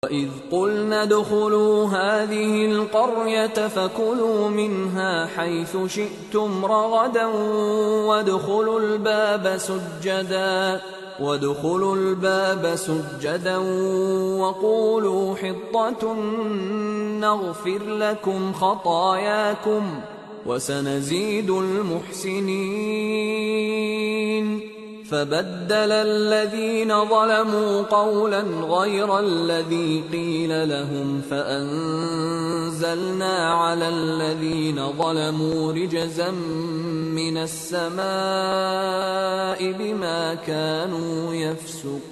وَإِذْ قُلْنَا ادْخُلُوا هَٰذِهِ الْقَرْيَةَ فَكُلُوا مِنْهَا حَيْثُ شِئْتُمْ رَغَدًا وَادْخُلُوا الْبَابَ سُجَّدًا وَقُولُوا حِطَّةٌ نَّغْفِرْ لَكُمْ خَطَايَاكُمْ وَسَنَزِيدُ الْمُحْسِنِينَ فبدل الذين ظلموا قولا غير الذي قيل لهم فأنزلنا على الذين ظلموا رجزا من السماء بما كانوا يفسقون۔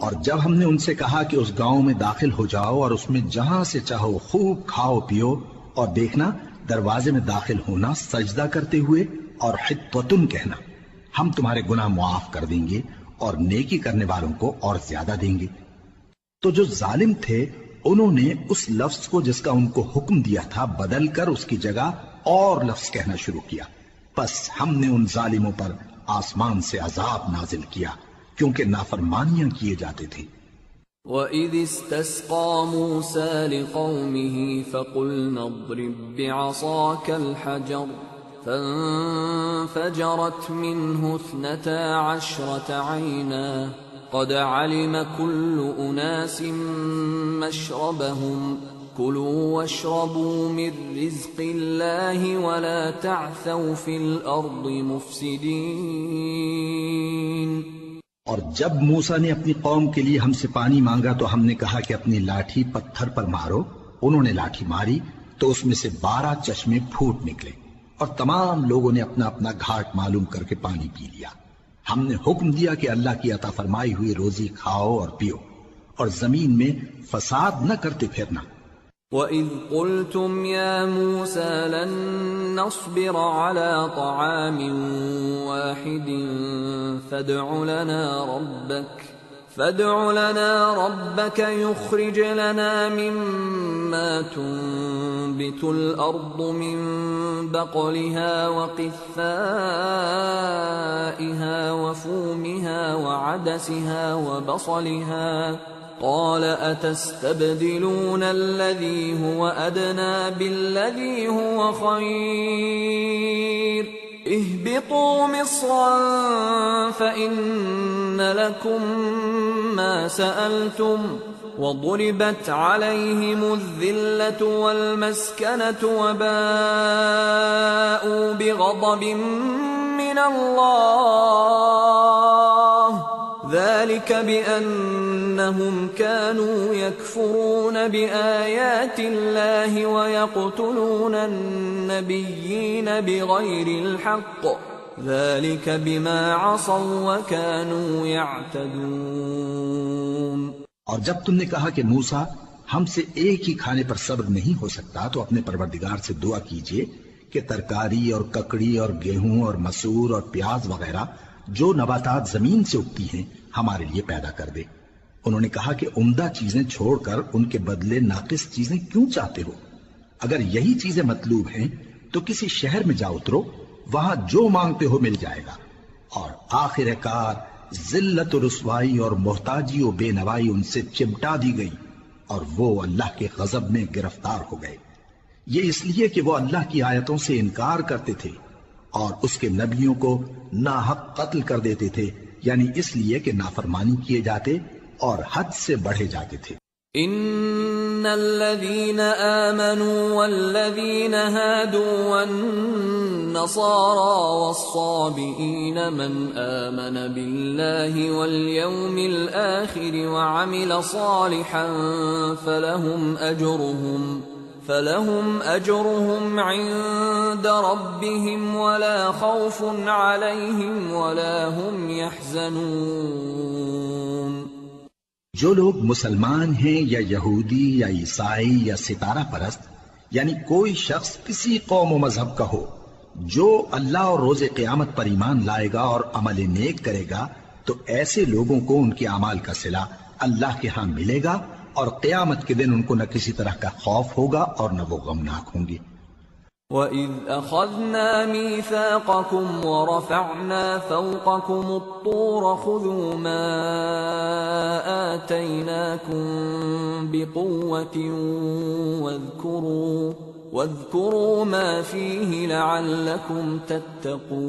اور جب ہم نے ان سے کہا کہ اس گاؤں میں داخل ہو جاؤ اور اس میں جہاں سے چاہو خوب کھاؤ پیو، اور دیکھنا دروازے میں داخل ہونا سجدہ کرتے ہوئے اور حطتن کہنا، ہم تمہارے گناہ معاف کر دیں گے اور نیکی کرنے والوں کو اور زیادہ دیں گے۔ تو جو ظالم تھے انہوں نے اس لفظ کو جس کا ان کو حکم دیا تھا بدل کر اس کی جگہ اور لفظ کہنا شروع کیا، پس ہم نے ان ظالموں پر آسمان سے عذاب نازل کیا کیونکہ نافرمانیاں کیے جاتے تھے۔ وَإِذِ اسْتَسْقَىٰ مُوسَىٰ لِقَوْمِهِ فَقُلْنَا اضْرِب بِّعَصَاكَ الْحَجَرَ فانفجرت منه 12 عينا قد علم كل أناس مشربهم كلوا واشربوا من رزق الله ولا تعثوا في الأرض مفسدين۔ اور جب موسیٰ نے اپنی قوم کے لیے ہم سے پانی مانگا تو ہم نے کہا کہ اپنی لاٹھی پتھر پر مارو، انہوں نے لاٹھی ماری تو اس میں سے 12 چشمے پھوٹ نکلے، اور تمام لوگوں نے اپنا اپنا گھاٹ معلوم کر کے پانی پی لیا۔ ہم نے حکم دیا کہ اللہ کی عطا فرمائی ہوئی روزی کھاؤ اور پیو، اور زمین میں فساد نہ کرتے پھرنا۔ وَإِذْ قُلْتُمْ يَا مُوسَىٰ لَن نَّصْبِرَ عَلَىٰ طَعَامٍ وَاحِدٍ فادع لنا ربك يخرج لنا مما تنبت الأرض من بقلها وقثائها وفومها وعدسها وبصلها قال أتستبدلون الذي هو أدنى بالذي هو خير اهبطوا مصرا فإن لكم ما سألتم وضربت عليهم الذلة والمسكنة وباءوا بغضب من الله ذلك بأنهم كانوا يكفرون بآيات الله ويقتلون النبيين بغير الحق ذلك بما عصوا وكانوا يعتدون۔ اور جب تم نے کہا کہ موسیٰ ہم سے ایک ہی کھانے پر صبر نہیں ہو سکتا تو اپنے پروردگار سے دعا کیجئے کہ ترکاری اور ککڑی اور گیہوں اور مسور اور پیاز وغیرہ جو نباتات زمین سے اگتی ہیں ہمارے لیے پیدا کر دے۔ انہوں نے کہا کہ عمدہ چیزیں چھوڑ کر ان کے بدلے ناقص چیزیں کیوں چاہتے ہو؟ اگر یہی چیزیں مطلوب ہیں تو کسی شہر میں جا اترو، وہاں جو مانگتے ہو مل جائے گا۔ اور آخر کار ذلت و رسوائی اور محتاجی و بے نوائی ان سے چمٹا دی گئی اور وہ اللہ کے غضب میں گرفتار ہو گئے، یہ اس لیے کہ وہ اللہ کی آیتوں سے انکار کرتے تھے اور اس کے نبیوں کو ناحق قتل کر دیتے تھے، یعنی اس لیے کہ نافرمانی کیے جاتے اور حد سے بڑھے جاتے تھے۔ ان الذين آمنوا والذين هادوا والنصارى والصابئين من آمن بالله واليوم الآخر وعمل صالحا فلهم أجرهم عند ربهم ولا خوف عليهم ولا هم يحزنون۔ جو لوگ مسلمان ہیں یا یہودی یا عیسائی یا ستارہ پرست، یعنی کوئی شخص کسی قوم و مذہب کا ہو، جو اللہ اور روز قیامت پر ایمان لائے گا اور عمل نیک کرے گا تو ایسے لوگوں کو ان کے اعمال کا صلہ اللہ کے ہاں ملے گا، اور قیامت کے دن ان کو نہ کسی طرح کا خوف ہوگا اور نہ وہ غمناک ہوں گے۔ وَإِذْ أَخَذْنَا مِيثَاقَكُمْ وَرَفَعْنَا فَوْقَكُمُ الطُّورَ خُذُوا مَا آتَيْنَاكُمْ بِقُوَّةٍ وَاذْكُرُوا مَا فِيهِ لَعَلَّكُمْ تَتَّقُونَ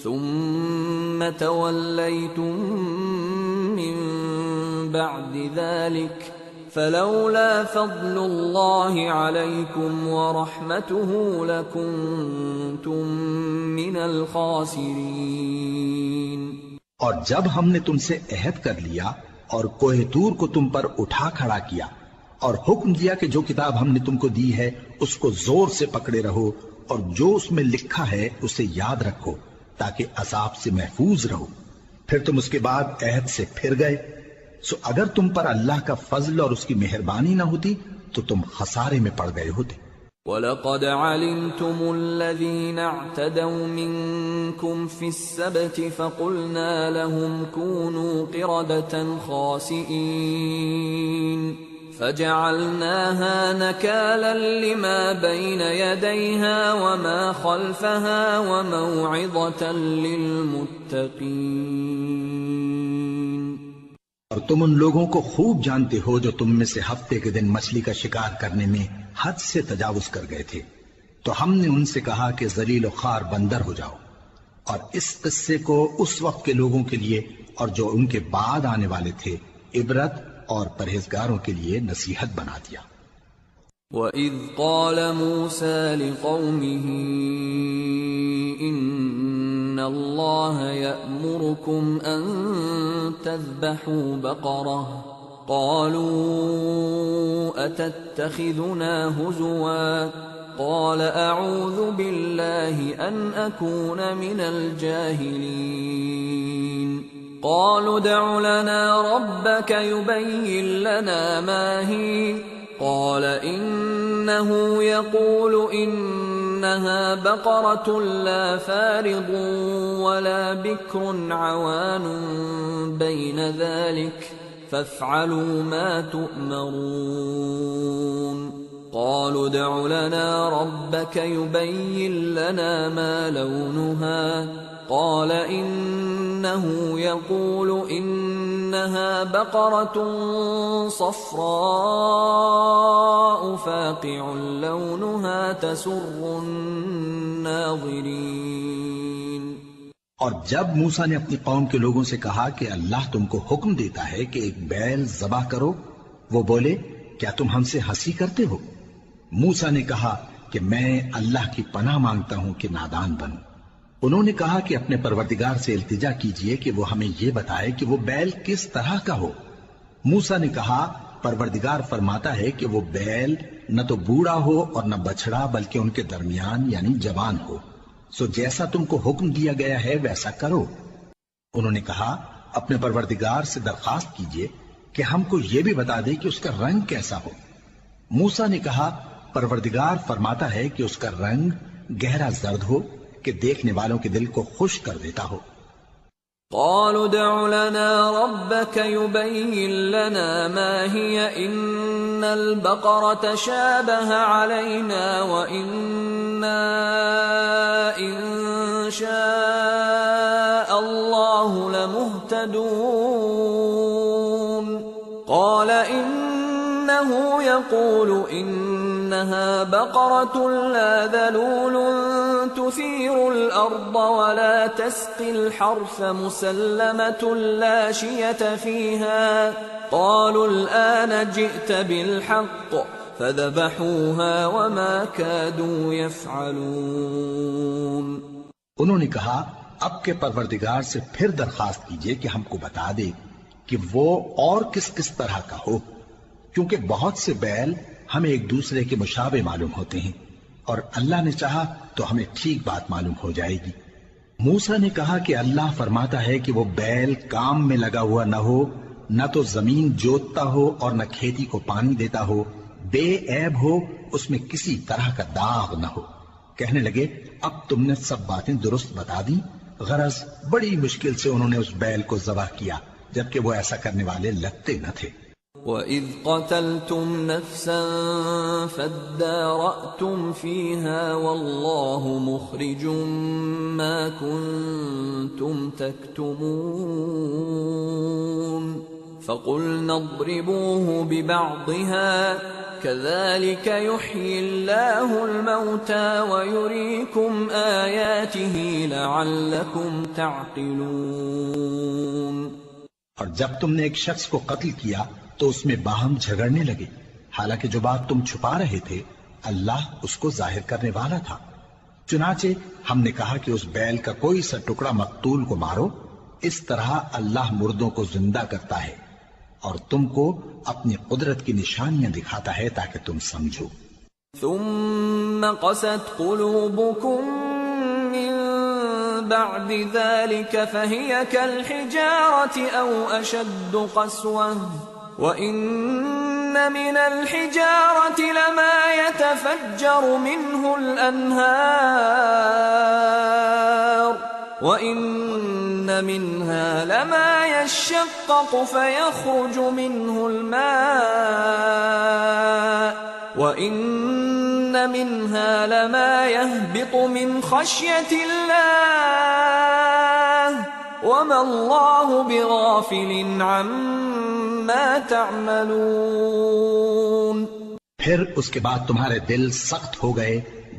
ثُمَّ تَوَلَّيْتُمْ مِنْ بَعْدِ ذَلِكَ فلولا فضل الله عليكم ورحمته لكنتم من الخاسرين۔ اور جب ہم نے تم سے عہد کر لیا اور کوہ طور کو تم پر اٹھا کھڑا کیا اور حکم دیا کہ جو کتاب ہم نے تم کو دی ہے اس کو زور سے پکڑے رہو اور جو اس میں لکھا ہے اسے یاد رکھو تاکہ عذاب سے محفوظ رہو، پھر تم اس کے بعد عہد سے پھر گئے، سو اگر تم پر اللہ کا فضل اور اس کی مہربانی نہ ہوتی تو تم خسارے میں پڑ گئے ہوتے۔ وَلَقَدْ عَلِمْتُمُ الَّذِينَ اعْتَدَوْا مِنْكُمْ فِي السَّبْتِ فَقُلْنَا لَهُمْ كُونُوا قِرَدَةً خَاسِئِينَ فَجَعَلْنَاهَا نَكَالًا لِمَا بَيْنَ يَدَيْهَا وَمَا خَلْفَهَا وَمَوْعِظَةً لِلْمُتَّقِينَ۔ اور تم ان لوگوں کو خوب جانتے ہو جو تم میں سے ہفتے کے دن مچھلی کا شکار کرنے میں حد سے تجاوز کر گئے تھے، تو ہم نے ان سے کہا کہ ذلیل و خوار بندر ہو جاؤ، اور اس قصے کو اس وقت کے لوگوں کے لیے اور جو ان کے بعد آنے والے تھے عبرت اور پرہیزگاروں کے لیے نصیحت بنا دیا۔ وَإِذْ قَالَ مُوسَى لِقَوْمِهِ إِنَّ اللَّهَ يَأْمُرُكُمْ أَن تَذْبَحُوا بَقَرَةً قَالُوا أَتَتَّخِذُنَا هُزُوًا قَالَ أَعُوذُ بِاللَّهِ أَنْ أَكُونَ مِنَ الْجَاهِلِينَ قَالُوا ادْعُ لَنَا رَبَّكَ يُبَيِّن لَّنَا مَا هِيَ قال إنه يقول إنها بقرة لا فارض ولا بكر عوان بين ذلك فافعلوا ما تؤمرون قالوا ادع لنا ربك يبين لنا ما لونها قال إنه يقول إنها بقرة صفراء فاقع لونها تسر الناظرين۔ اور جب موسیٰ نے اپنی قوم کے لوگوں سے کہا کہ اللہ تم کو حکم دیتا ہے کہ ایک بیل ذبح کرو، وہ بولے کیا تم ہم سے ہنسی کرتے ہو؟ موسیٰ نے کہا کہ میں اللہ کی پناہ مانگتا ہوں کہ نادان بنوں۔ انہوں نے کہا کہ اپنے پروردگار سے التجا کیجئے کہ وہ ہمیں یہ بتائے کہ وہ بیل کس طرح کا ہو۔ موسیٰ نے کہا پروردگار فرماتا ہے کہ وہ بیل نہ تو بوڑھا ہو اور نہ بچڑا بلکہ ان کے درمیان یعنی جوان ہو، سو جیسا تم کو حکم دیا گیا ہے ویسا کرو۔ انہوں نے کہا اپنے پروردگار سے درخواست کیجئے کہ ہم کو یہ بھی بتا دے کہ اس کا رنگ کیسا ہو۔ موسیٰ نے کہا پروردگار فرماتا ہے کہ اس کا رنگ گہرا زرد ہو کہ دیکھنے والوں کے دل کو خوش کر دیتا ہو۔ قالوا ادع لنا ربك يبين لنا ما هي إن البقرة شابه علينا وإنا إن شاء الله لمهتدون قال إنه يقول إنها بقرة لا ذلول تثير الأرض ولا تسقي الحرث مسلمة لا شية فيها قالوا الآن جئت بالحق فذبحوها وما كادوا يفعلون۔ انہوں نے کہا اب کے پروردگار سے پھر درخواست کیجئے کہ ہم کو بتا دے کہ وہ اور کس کس طرح کا ہو، کیونکہ بہت سے بیل ہمیں ایک دوسرے کے مشابہ معلوم ہوتے ہیں، اور اللہ نے چاہا تو ہمیں ٹھیک بات معلوم ہو جائے گی۔ موسیٰ نے کہا کہ اللہ فرماتا ہے کہ وہ بیل کام میں لگا ہوا نہ ہو، نہ تو زمین جوتتا ہو اور نہ کھیتی کو پانی دیتا ہو، بے عیب ہو، اس میں کسی طرح کا داغ نہ ہو۔ کہنے لگے اب تم نے سب باتیں درست بتا دی، غرض بڑی مشکل سے انہوں نے اس بیل کو ذبح کیا، جبکہ وہ ایسا کرنے والے لگتے نہ تھے۔ وَإِذْ قَتَلْتُمْ نَفْسًا فَادَّارَأْتُمْ فِيهَا وَاللَّهُ مُخْرِجٌ مَا كُنتُمْ تَكْتُمُونَ فَقُلْنَا اضْرِبُوهُ بِبَعْضِهَا كَذَلِكَ يُحْيِي اللَّهُ الْمَوْتَى وَيُرِيكُمْ آيَاتِهِ لَعَلَّكُمْ تَعْقِلُونَ۔ اور جب تم نے ایک شخص کو قتل کیا تو اس میں باہم جھگڑنے لگے، حالانکہ جو بات تم چھپا رہے تھے اللہ اس کو ظاہر کرنے والا تھا۔ چنانچہ ہم نے کہا کہ اس بیل کا کوئی سا ٹکڑا مقتول کو مارو، اس طرح اللہ مردوں کو زندہ کرتا ہے اور تم کو اپنی قدرت کی نشانیاں دکھاتا ہے تاکہ تم سمجھو۔ ثم قست قلوبكم من بعد ذلك فهي كالحجارة أو أشد قسوة وإن من الحجارة لما يتفجر منه الأنهار وَإِنَّ مِنْهَا لَمَا يَشَّقَّقُ فَيَخْرُجُ مِنْهُ الْمَاءُ وَإِنَّ مِنْهَا لَمَا يَهْبِطُ مِنْ خَشْيَةِ اللَّهِ وَمَا اللَّهُ بِغَافِلٍ عَمَّا تَعْمَلُونَ۔ پھر اس کے بعد تمہارے دل سخت ہو گئے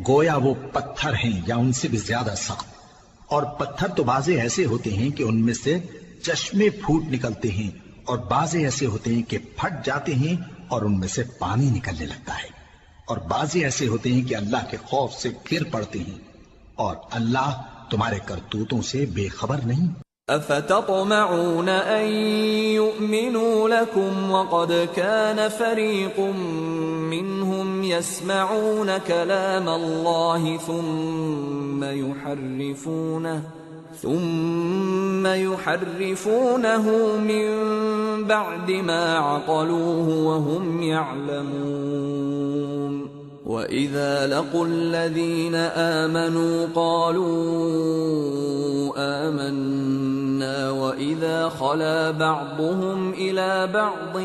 گویا وہ پتھر ہیں یا ان سے بھی زیادہ سخت، اور پتھر تو بعضے ایسے ہوتے ہیں کہ ان میں سے چشمے پھوٹ نکلتے ہیں، اور بعضے ایسے ہوتے ہیں کہ پھٹ جاتے ہیں اور ان میں سے پانی نکلنے لگتا ہے، اور بعضے ایسے ہوتے ہیں کہ اللہ کے خوف سے گر پڑتے ہیں، اور اللہ تمہارے کرتوتوں سے بے خبر نہیں۔ أفتطمعون أن يؤمنوا لكم وقد كان فريق منهم يسمعون كلام الله ثم يحرفونه من بعد ما عقلوه وهم يعلمون وَإِذَا لَقُوا الَّذِينَ آمَنُوا قَالُوا آمَنَّا وَإِذَا خَلَا بَعْضُهُمْ إِلَى بَعْضٍ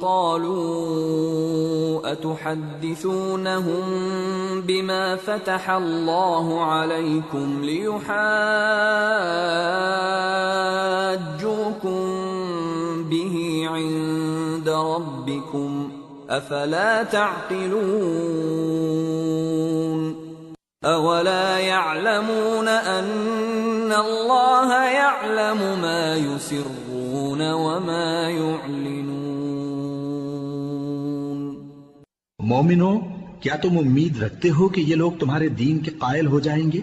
قَالُوا أَتُحَدِّثُونَهُم بِمَا فَتَحَ اللَّهُ عَلَيْكُمْ لِيُحَاجُّوكُم بِهِ عِندَ رَبِّكُمْ افلا تعقلون اولا يعلمون ان الله يعلم ما يسرون وما يعلنون۔ مومنو، کیا تم امید رکھتے ہو کہ یہ لوگ تمہارے دین کے قائل ہو جائیں گے؟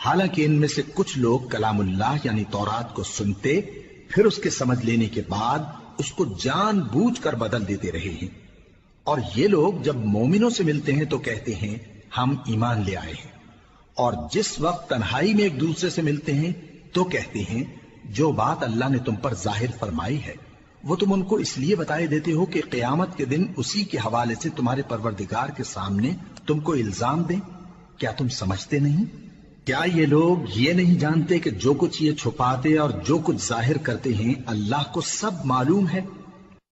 حالانکہ ان میں سے کچھ لوگ کلام اللہ یعنی تورات کو سنتے پھر اس کے سمجھ لینے کے بعد اس کو جان بوجھ کر بدل دیتے رہے ہیں، اور یہ لوگ جب مومنوں سے ملتے ہیں تو کہتے ہیں ہم ایمان لے آئے ہیں، اور جس وقت تنہائی میں ایک دوسرے سے ملتے ہیں تو کہتے ہیں جو بات اللہ نے تم پر ظاہر فرمائی ہے وہ تم ان کو اس لیے بتائے دیتے ہو کہ قیامت کے دن اسی کے حوالے سے تمہارے پروردگار کے سامنے تم کو الزام دیں۔ کیا تم سمجھتے نہیں؟ کیا یہ لوگ یہ نہیں جانتے کہ جو کچھ یہ چھپاتے اور جو کچھ ظاہر کرتے ہیں اللہ کو سب معلوم ہے؟